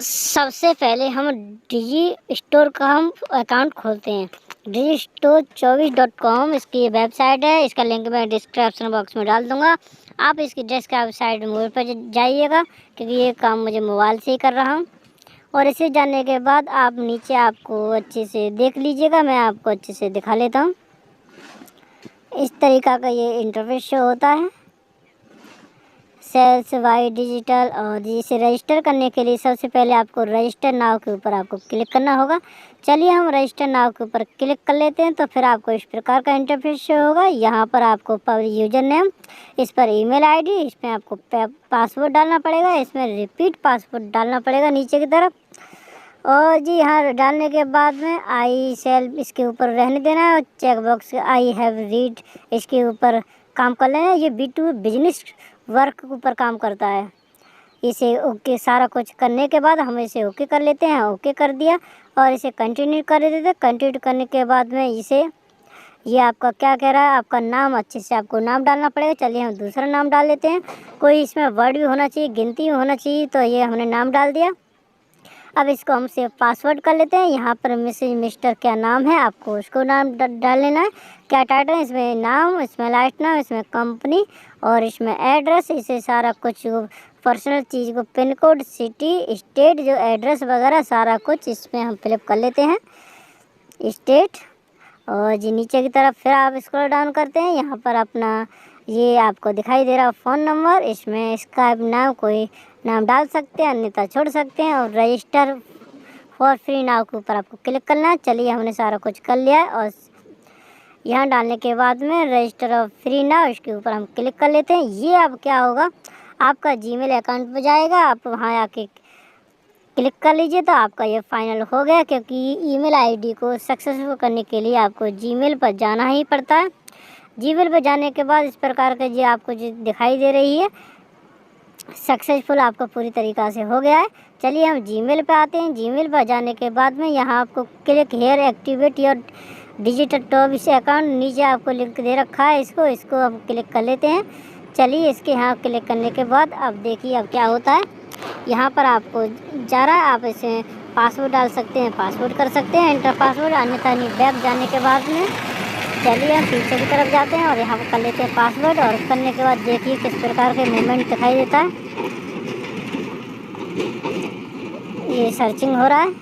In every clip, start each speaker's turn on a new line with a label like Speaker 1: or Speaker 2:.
Speaker 1: सबसे पहले हम डिजी स्टोर का हम अकाउंट खोलते हैं। digistore24.com इसकी वेबसाइट है। इसका लिंक मैं डिस्क्रिप्शन बॉक्स में डाल दूंगा। आप इसकी डेस्कटॉप साइड मोड पर जाइएगा क्योंकि ये काम मुझे मोबाइल से ही कर रहा हूँ। और इसे जानने के बाद आप नीचे आपको अच्छे से देख लीजिएगा। मैं आपको अच्छे से दिखा लेता हूँ। इस तरीक़ा का ये इंटरफेस शो होता है सेल्स वाई डिजिटल। और इसे रजिस्टर करने के लिए सबसे पहले आपको रजिस्टर नाउ के ऊपर आपको क्लिक करना होगा। चलिए हम रजिस्टर नाउ के ऊपर क्लिक कर लेते हैं। तो फिर आपको इस प्रकार का इंटरफेस शो होगा। यहाँ पर आपको यूज़र नेम, इस पर ईमेल आईडी, इसमें आपको पासवर्ड डालना पड़ेगा, इसमें रिपीट पासवर्ड डालना पड़ेगा नीचे की तरफ। और जी यहाँ डालने के बाद में आई सेल इसके ऊपर रहने देना है। और check box I have read इसके ऊपर काम कर लेना है। ये B2B बिजनेस वर्क के ऊपर काम करता है। इसे ओके सारा कुछ करने के बाद हम इसे ओके कर लेते हैं। ओके कर दिया और इसे कंटिन्यू कर देते हैं। कंटिन्यू करने के बाद में ये आपका क्या कह रहा है, आपका नाम अच्छे से आपको नाम डालना पड़ेगा। चलिए हम दूसरा नाम डाल लेते हैं। कोई इसमें वर्ड भी होना चाहिए, गिनती भी होना चाहिए। तो ये हमने नाम डाल दिया। अब इसको हम सेव पासवर्ड कर लेते हैं। यहाँ पर मिस्टर क्या नाम है, आपको उसको नाम डाल लेना है। क्या टाइटल है, इसमें नाम, इसमें लास्ट नाम, इसमें कंपनी और इसमें एड्रेस। इसे सारा कुछ पर्सनल चीज़ को पिन कोड, सिटी, स्टेट, जो एड्रेस वगैरह सारा कुछ इसमें हम फिलअप कर लेते हैं, स्टेट। और जी नीचे की तरफ फिर आप स्क्रॉल डाउन करते हैं। यहाँ पर अपना ये आपको दिखाई दे रहा फ़ोन नंबर, इसमें स्काइप नाम कोई नाम डाल सकते हैं, अन्यथा छोड़ सकते हैं। और रजिस्टर फॉर फ्री नाउ के ऊपर आपको क्लिक करना है। चलिए हमने सारा कुछ कर लिया है। और यहाँ डालने के बाद में रजिस्टर ऑफ फ्री नाउ इसके ऊपर हम क्लिक कर लेते हैं। ये अब क्या होगा, आपका जीमेल अकाउंट पर जाएगा। आप वहाँ आके क्लिक कर लीजिए तो आपका ये फाइनल हो गया। क्योंकि ईमेल आईडी को सक्सेसफुल करने के लिए आपको जीमेल पर जाना ही पड़ता है। जीमेल पर जाने के बाद इस प्रकार का ये आपको जो दिखाई दे रही है सक्सेसफुल आपका पूरी तरीक़ा से हो गया है। चलिए हम जीमेल पे आते हैं। जीमेल पर जाने के बाद में यहाँ आपको click here activate your digital top इस अकाउंट, नीचे आपको लिंक दे रखा है। इसको हम क्लिक कर लेते हैं। चलिए इसके यहाँ क्लिक करने के बाद अब देखिए अब क्या होता है। यहाँ पर आपको जा रहा है, आप इसमें पासवर्ड डाल सकते हैं, पासवर्ड कर सकते हैं एंटर पासवर्ड, अन्यथा नहीं। बैक जाने के बाद में चलिए हम पीछे की तरफ जाते हैं और यहाँ पर कर लेते हैं पासवर्ड। और करने के बाद देखिए किस प्रकार के मूवमेंट दिखाई देता है। ये सर्चिंग हो रहा है।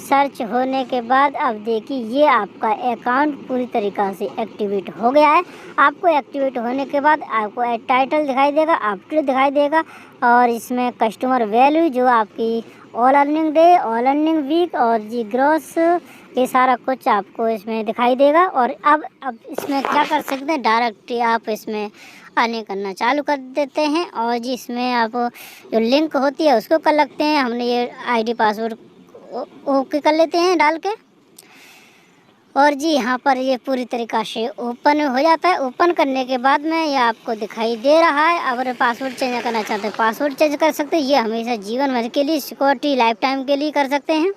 Speaker 1: सर्च होने के बाद अब देखिए ये आपका अकाउंट पूरी तरीक़ा से एक्टिवेट हो गया है। आपको एक्टिवेट होने के बाद आपको टाइटल दिखाई देगा, अपडेट दिखाई देगा। और इसमें कस्टमर वैल्यू जो आपकी all earning day, all earning week और जी ग्रॉस, ये सारा कुछ आपको इसमें दिखाई देगा। और अब इसमें क्या कर सकते हैं, डायरेक्ट आप इसमें अर्निंग करना चालू कर देते हैं। और जी इसमें आप जो लिंक होती है उसको कर लगते हैं। हमने ये आईडी पासवर्ड ओके कर लेते हैं डाल के। और जी यहाँ पर ये पूरी तरीक़ा से ओपन हो जाता है। ओपन करने के बाद में ये आपको दिखाई दे रहा है। अगर पासवर्ड चेंज करना चाहते हैं पासवर्ड चेंज कर सकते हैं। ये हमेशा जीवन भर के लिए सिक्योरिटी लाइफ टाइम के लिए कर सकते हैं।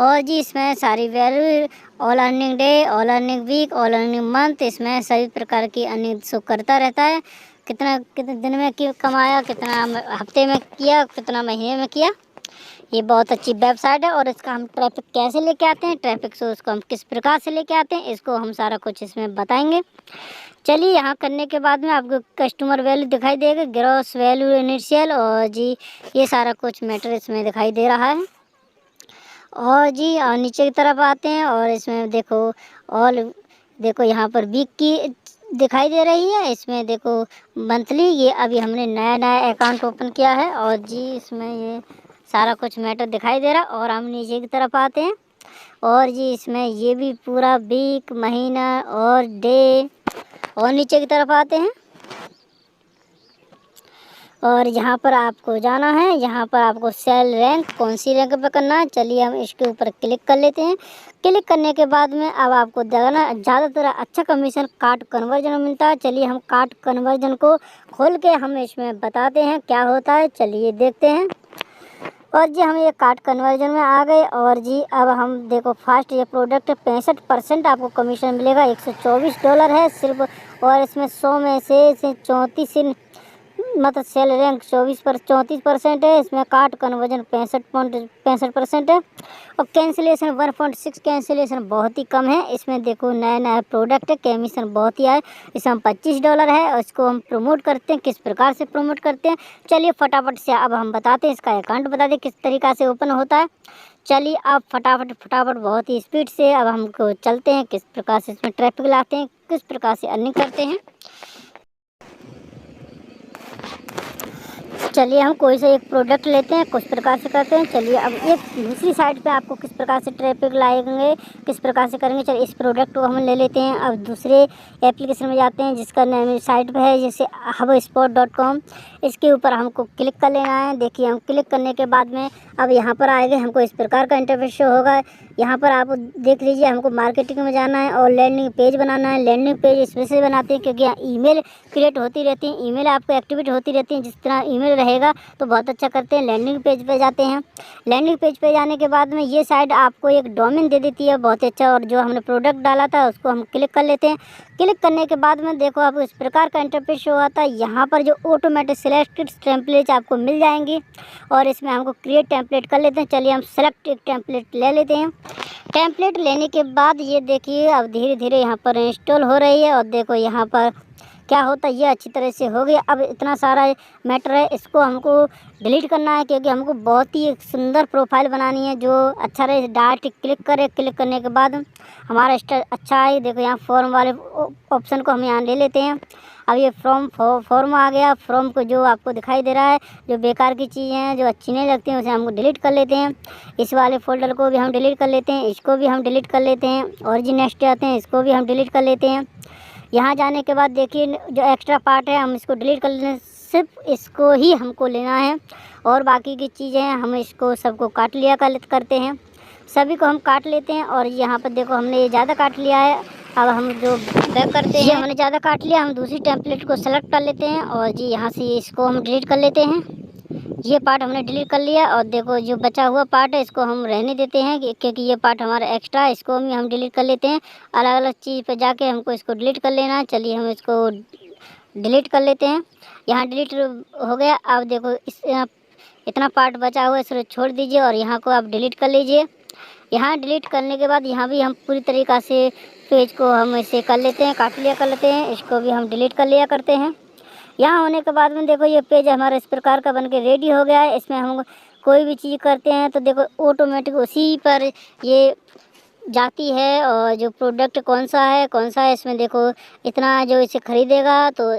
Speaker 1: और जी इसमें सारी value all earning day, all earning week, all earning month, इसमें सभी प्रकार की अर्निंग शो करता रहता है। कितने दिन में कमाया, कितना हफ्ते में किया, कितना महीने में किया। ये बहुत अच्छी वेबसाइट है। और इसका हम ट्रैफिक कैसे लेके आते हैं, ट्रैफिक से उसको हम किस प्रकार से लेके आते हैं, इसको हम सारा कुछ इसमें बताएंगे। चलिए यहाँ करने के बाद में आपको कस्टमर वैल्यू दिखाई देगा, ग्रॉस वैल्यू इनिशियल, और जी ये सारा कुछ मैटर इसमें दिखाई दे रहा है। और जी और नीचे की तरफ आते हैं और इसमें देखो ऑल, देखो यहाँ पर वीक की दिखाई दे रही है। इसमें देखो मंथली, ये अभी हमने नया अकाउंट ओपन किया है। और जी इसमें ये सारा कुछ मैटर दिखाई दे रहा है। और हम नीचे की तरफ आते हैं और जी इसमें ये भी पूरा वीक, महीना और डे। और नीचे की तरफ आते हैं और यहाँ पर आपको जाना है। यहाँ पर आपको सेल रैंक कौन सी रैंक पर करना है। चलिए हम इसके ऊपर क्लिक कर लेते हैं। क्लिक करने के बाद में अब आपको देखना ज़्यादातर अच्छा कमीशन कार्ड कन्वर्जन में मिलता है। चलिए हम कार्ड कन्वर्जन को खोल के हम इसमें बताते हैं क्या होता है। चलिए देखते हैं। और जी हम ये कार्ड कन्वर्जन में आ गए। और जी अब हम देखो फास्ट ये प्रोडक्ट 65% आपको कमीशन मिलेगा। $124 है सिर्फ। और इसमें 100 में से 34 मतलब सेल रैंक 34% है। इसमें कार्ट कन्वर्जन 65% है और कैंसिलेशन 1.6 कैंसिलेशन बहुत ही कम है। इसमें देखो नया प्रोडक्ट है, कमीशन बहुत ही आए। इसमें हम $25 है और इसको हम प्रमोट करते हैं। किस प्रकार से प्रमोट करते हैं चलिए फटाफट से अब हम बताते हैं। इसका अकाउंट बता दें किस तरीक़ा से ओपन होता है। चलिए आप फटाफट बहुत ही स्पीड से अब हमको चलते हैं किस प्रकार से इसमें ट्रैफिक लाते हैं, किस प्रकार से अर्निंग करते हैं। चलिए हम कोई सा एक प्रोडक्ट लेते हैं, कुछ प्रकार से करते हैं। चलिए अब एक दूसरी साइट पे आपको किस प्रकार से ट्रैफिक लाएंगे, किस प्रकार से करेंगे। चलिए इस प्रोडक्ट को हम ले लेते हैं। अब दूसरे एप्लीकेशन में जाते हैं जिसका नाम साइट पे है जैसे hubspot.com। इसके ऊपर हमको क्लिक कर लेना है। देखिए हम क्लिक करने के बाद में अब यहाँ पर आएंगे, हमको इस प्रकार का इंटरफेस शो होगा। यहाँ पर आप देख लीजिए हमको मार्केटिंग में जाना है और लैंडिंग पेज बनाना है। लैंडिंग पेज इसमें बनाते हैं क्योंकि यहाँ ईमेल क्रिएट होती रहती है, ईमेल आपको एक्टिवेट होती रहती है। जिस तरह ईमेल रहेगा तो बहुत अच्छा करते हैं। लैंडिंग पेज पे जाते हैं। लैंडिंग पेज पे जाने के बाद में ये साइट आपको एक डोमेन दे देती है बहुत अच्छा, और जो हमने प्रोडक्ट डाला था उसको हम क्लिक कर लेते हैं। क्लिक करने के बाद में देखो आपको इस प्रकार का इंटरफेस शो आता है। यहाँ पर जो ऑटोमेटिक सिलेक्टेड टेम्पलेट आपको मिल जाएंगी और इसमें हमको क्रिएट टेम्पलेट कर लेते हैं। चलिए हम सेलेक्ट एक टेम्पलेट ले लेते हैं। टेम्पलेट लेने के बाद ये देखिए अब धीरे धीरे यहाँ पर इंस्टॉल हो रही है और देखो यहाँ पर क्या होता है, ये अच्छी तरह से हो गया। अब इतना सारा मैटर है, इसको हमको डिलीट करना है क्योंकि हमको बहुत ही एक सुंदर प्रोफाइल बनानी है जो अच्छा रहे। डायरेक्ट क्लिक करें, क्लिक करने के बाद हमारा स्टाइल अच्छा है। देखो यहाँ फॉर्म वाले ऑप्शन को हम यहाँ ले लेते हैं। अब ये फॉर्म आ गया। फॉर्म को जो आपको दिखाई दे रहा है जो बेकार की चीज़ें हैं जो अच्छी नहीं लगती हैं उसे हमको डिलीट कर लेते हैं। इस वाले फोल्डर को भी हम डिलीट कर लेते हैं, इसको भी हम डिलीट कर लेते हैं। और जी नेक्स्ट आते हैं, इसको भी हम डिलीट कर लेते हैं। यहाँ जाने के बाद देखिए जो एक्स्ट्रा पार्ट है हम इसको डिलीट कर लेते हैं, सिर्फ इसको ही हमको लेना है और बाकी की चीज़ें हैं हम इसको सबको काट लिया करते हैं। सभी को हम काट लेते हैं और यहाँ पर देखो हमने ये ज़्यादा काट लिया है। अब हम जो बैक करते हैं, हमने ज़्यादा काट लिया, हम दूसरी टेम्पलेट को सेलेक्ट कर लेते हैं और जी यहाँ से इसको हम डिलीट कर लेते हैं। ये पार्ट हमने डिलीट कर लिया और देखो जो बचा हुआ पार्ट है इसको हम रहने देते हैं क्योंकि ये पार्ट हमारा एक्स्ट्रा है, इसको हम डिलीट कर लेते हैं। अलग अलग चीज़ पे जाके हमको इसको डिलीट कर लेना है। चलिए हम इसको डिलीट कर लेते हैं। यहाँ डिलीट हो गया। अब देखो इस इतना पार्ट बचा हुआ है इसको छोड़ दीजिए और यहाँ को आप डिलीट कर लीजिए। यहाँ डिलीट करने के बाद यहाँ भी हम पूरी तरीक़ा से पेज को हम ऐसे कर लेते हैं, काट लिया कर लेते हैं। इसको भी हम डिलीट कर लिया करते हैं। यहाँ होने के बाद में देखो ये पेज हमारा इस प्रकार का बनके रेडी हो गया है। इसमें हम कोई भी चीज़ करते हैं तो देखो ऑटोमेटिक उसी पर ये जाती है और जो प्रोडक्ट कौन सा है इसमें देखो इतना जो इसे ख़रीदेगा तो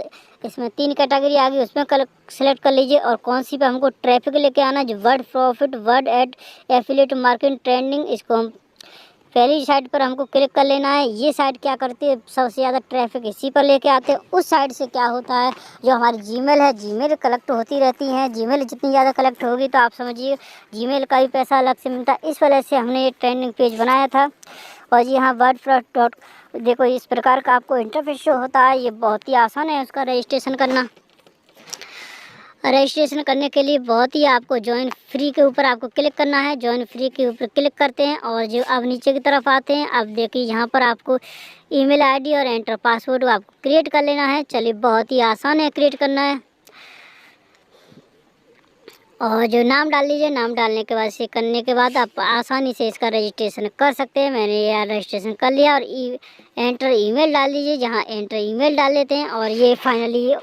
Speaker 1: इसमें 3 कैटेगरी आ गई, उसमें सेलेक्ट कर लीजिए और कौन सी पे हमको ट्रैफिक लेके आना है। जो word profit, word ad, affiliate marketing, trending, इसको हम पहली साइट पर हमको क्लिक कर लेना है। ये साइट क्या करती है, सबसे ज़्यादा ट्रैफिक इसी पर लेके आते हैं। उस साइट से क्या होता है जो हमारी जीमेल है, जीमेल कलेक्ट होती रहती हैं। जीमेल जितनी ज़्यादा कलेक्ट होगी तो आप समझिए जीमेल का भी पैसा अलग से मिलता है। इस वजह से हमने ये ट्रेंडिंग पेज बनाया था। और जी हाँ वर्ड देखो इस प्रकार का आपको इंटरफेस शो होता है। ये बहुत ही आसान है उसका रजिस्ट्रेशन करना। रजिस्ट्रेशन करने के लिए बहुत ही आपको ज्वाइन फ्री के ऊपर आपको क्लिक करना है। ज्वाइन फ्री के ऊपर क्लिक करते हैं और जो अब नीचे की तरफ आते हैं, अब देखिए यहाँ पर आपको ईमेल आईडी और एंटर पासवर्ड आपको क्रिएट कर लेना है। चलिए बहुत ही आसान है क्रिएट करना है। और जो नाम डाल लीजिए, नाम डालने के बाद से करने के बाद आप आसानी से इसका रजिस्ट्रेशन कर सकते हैं। मैंने यार रजिस्ट्रेशन कर लिया और एंटर ईमेल डाल दीजिए। जहाँ एंटर ईमेल डाल लेते हैं और ये फाइनली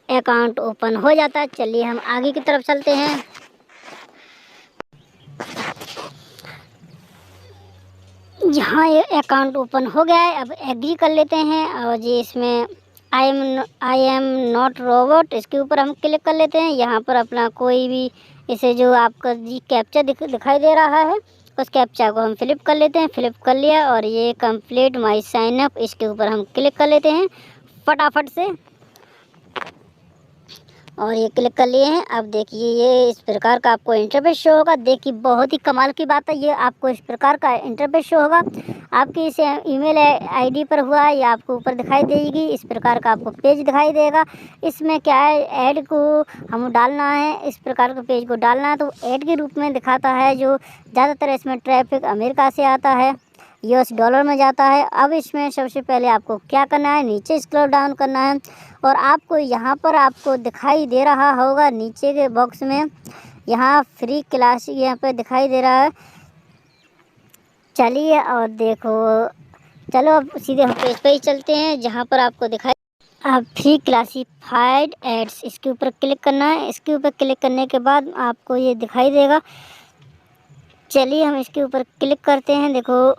Speaker 1: अकाउंट ओपन हो जाता है। चलिए हम आगे की तरफ चलते हैं। यहाँ ये अकाउंट ओपन हो गया है, अब एग्री कर लेते हैं और जी इसमें आई एम नॉट रोबोट इसके ऊपर हम क्लिक कर लेते हैं। यहाँ पर अपना कोई भी इसे जो आपका जी कैप्चा दिखाई दे रहा है उस कैप्चा को हम फिलिप कर लेते हैं। फिलिप कर लिया और ये कंप्लीट माई साइन अप इसके ऊपर हम क्लिक कर लेते हैं फटाफट से और ये क्लिक कर लिए हैं। अब देखिए ये इस प्रकार का आपको इंटरफेस शो होगा। देखिए बहुत ही कमाल की बात है, ये आपको इस प्रकार का इंटरफेस शो होगा। आपकी इस ईमेल आईडी पर हुआ है, ये आपको ऊपर दिखाई देगी। इस प्रकार का आपको पेज दिखाई देगा। इसमें क्या है, ऐड को हम डालना है, इस प्रकार के पेज को डालना है तो ऐड के रूप में दिखाता है। जो ज़्यादातर इसमें ट्रैफिक अमेरिका से आता है यूएस डॉलर में जाता है। अब इसमें सबसे पहले आपको क्या करना है, नीचे स्क्रॉल डाउन करना है और आपको यहाँ पर आपको दिखाई दे रहा होगा नीचे के बॉक्स में, यहाँ फ्री क्लासिक यहाँ पे दिखाई दे रहा है। चलिए और देखो, चलो अब सीधे हम पेज पे ही चलते हैं जहाँ पर आपको दिखाई आप फ्री क्लासिफाइड एड्स, इसके ऊपर क्लिक करना है। इसके ऊपर क्लिक करने के बाद आपको ये दिखाई देगा। चलिए हम इसके ऊपर क्लिक करते हैं। देखो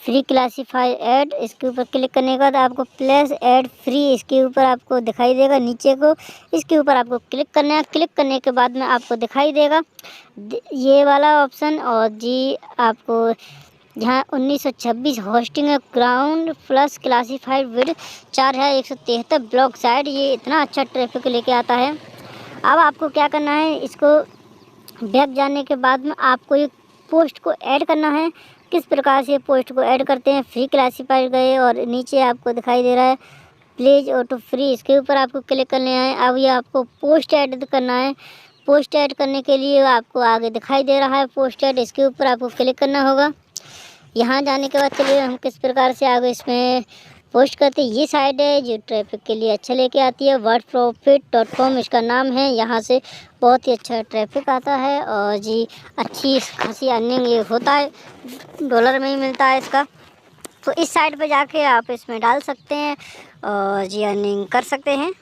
Speaker 1: फ्री क्लासिफाइड ऐड, इसके ऊपर क्लिक करने के बाद आपको प्लेस ऐड फ्री, इसके ऊपर आपको दिखाई देगा नीचे को। इसके ऊपर आपको क्लिक करना है। क्लिक करने के बाद में आपको दिखाई देगा ये वाला ऑप्शन, और जी आपको यहाँ 1926 hosting ground plus classified with 4173 block site, ये इतना अच्छा ट्रैफिक लेके आता है। अब आपको क्या करना है, इसको बैक जाने के बाद में आपको एक पोस्ट को ऐड करना है। किस प्रकार से पोस्ट को ऐड करते हैं, फ्री क्लासिफाइड गए और नीचे आपको दिखाई दे रहा है प्लीज ऑटो फ्री, इसके ऊपर आपको क्लिक करना है। अब ये आपको पोस्ट ऐड करना है। पोस्ट ऐड करने के लिए आपको आगे दिखाई दे रहा है पोस्ट ऐड, इसके ऊपर आपको क्लिक करना होगा। यहाँ जाने के बाद चलिए हम किस प्रकार से आगे इसमें पोस्ट करते हैं। ये साइट है जो ट्रैफिक के लिए अच्छा लेके आती है, wordprofit.com इसका नाम है। यहाँ से बहुत ही अच्छा ट्रैफिक आता है और जी अच्छी खासी अर्निंग ये होता है, डॉलर में ही मिलता है इसका। तो इस साइट पे जाके आप इसमें डाल सकते हैं और जी अर्निंग कर सकते हैं।